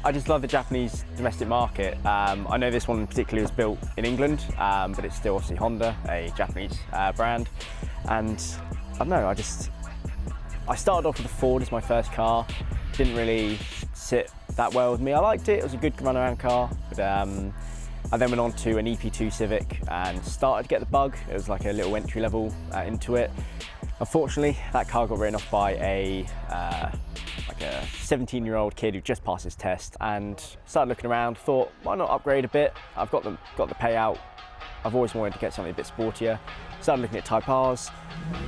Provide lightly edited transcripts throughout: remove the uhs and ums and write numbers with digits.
I just love the Japanese domestic market. I know this one in particular was built in England, but it's still obviously Honda, a Japanese brand. And I don't know, I started off with a Ford as my first car. Didn't really sit that well with me. I liked it, it was a good run-around car. But I then went on to an EP2 Civic and started to get the bug. It was like a little entry level into it. Unfortunately, that car got written off by a 17-year-old kid who just passed his test, and started looking around, thought, why not upgrade a bit? I've got the payout. I've always wanted to get something a bit sportier. Started looking at Type Rs.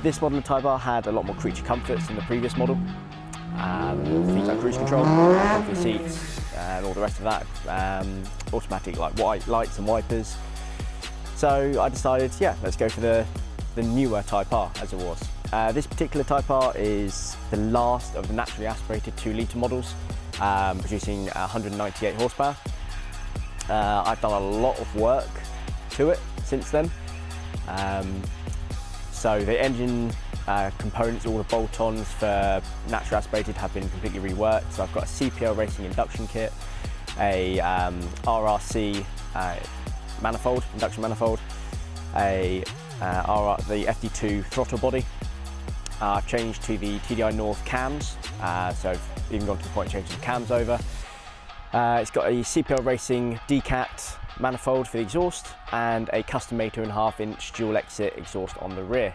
This model of Type R had a lot more creature comforts than the previous model. Things like cruise control, comfy seats, and all the rest of that. Automatic like white lights and wipers. So I decided, yeah, let's go for the newer Type R, as it was. This particular Type R is the last of the naturally aspirated 2-litre models, producing 198 horsepower. I've done a lot of work to it since then. So the engine components, all the bolt-ons for naturally aspirated have been completely reworked. So I've got a CPL Racing induction kit, a RRC manifold, induction manifold, the FD2 throttle body. I've changed to the TDI North cams, so I've even gone to the point of changing the cams over. It's got a CPL Racing DCAT manifold for the exhaust and a custom made 2.5-inch dual exit exhaust on the rear.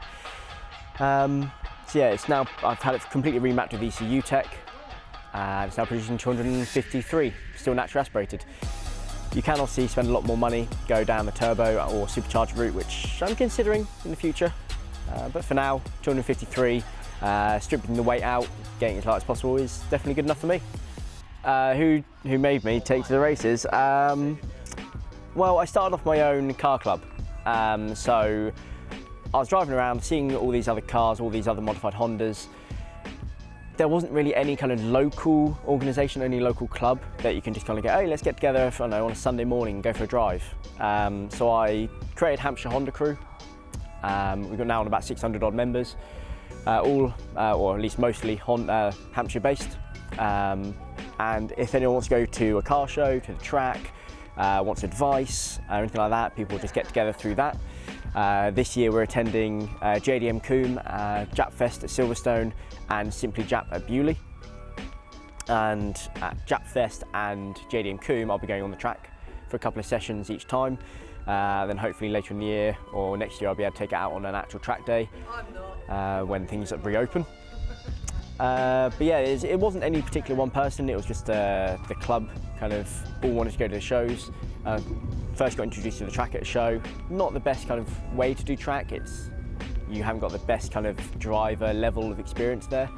So yeah, it's now, I've had it completely remapped with ECU tech, and it's now producing 253, still naturally aspirated. You can obviously spend a lot more money, go down the turbo or supercharged route, which I'm considering in the future. But for now, 253, stripping the weight out, getting as light as possible is definitely good enough for me. Who made me take to the races? Well, I started off my own car club. So I was driving around, seeing all these other cars, all these other modified Hondas. There wasn't really any kind of local organisation, any local club that you can just kind of go, hey, let's get together, I don't know, on a Sunday morning and go for a drive. So I created Hampshire Honda Crew. We've got now on about 600 odd members, all, or at least mostly Hampshire based. And if anyone wants to go to a car show, to the track, wants advice, or anything like that, people just get together through that. This year we're attending JDM Coombe, Jap Fest at Silverstone, and Simply Jap at Bewley. And at Jap Fest and JDM Coombe I'll be going on the track for a couple of sessions each time. Then hopefully later in the year or next year I'll be able to take it out on an actual track day when things reopen. But yeah, it wasn't any particular one person, it was just the club kind of all wanted to go to the shows. First got introduced to the track at a show. Not the best kind of way to do track, you haven't got the best kind of driver level of experience there.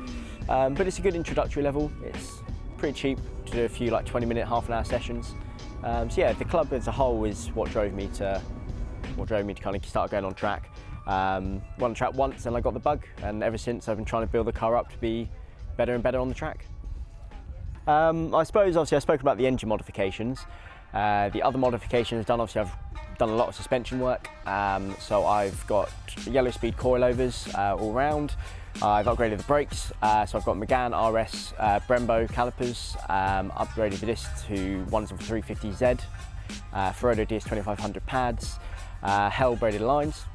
But it's a good introductory level, it's pretty cheap to do a few like 20-minute, half-an-hour sessions. So yeah, the club as a whole is what drove me to kind of start going on track. Went on track once and I got the bug, and ever since I've been trying to build the car up to be better and better on the track. I suppose obviously I spoke about the engine modifications. The other modifications done, obviously I've done a lot of suspension work. So I've got yellow speed coilovers all round. I've upgraded the brakes, so I've got Megane RS Brembo calipers, upgraded the discs to ones of 350Z, Ferodo DS2500 pads, Hell braided lines.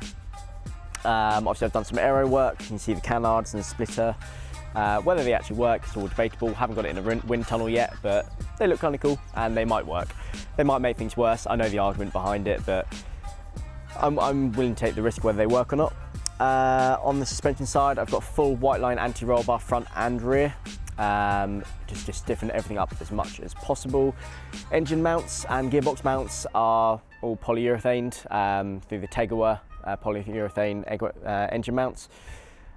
Obviously I've done some aero work, you can see the canards and the splitter. Whether they actually work is all debatable, haven't got it in a wind tunnel yet, but they look kind of cool and they might work. They might make things worse, I know the argument behind it, but I'm willing to take the risk whether they work or not. On the suspension side, I've got full white line anti-roll bar front and rear, just stiffen everything up as much as possible. Engine mounts and gearbox mounts are all polyurethaned through the Tegawa polyurethane engine mounts.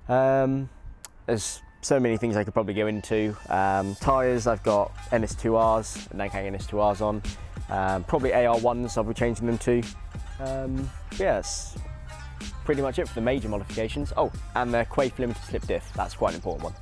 There's so many things I could probably go into. Tyres, I've got NS2Rs, Nankang NS2Rs on, probably AR1s I'll be changing them to. Yes. Pretty much it for the major modifications. Oh, and the Quaife limited slip diff, that's quite an important one.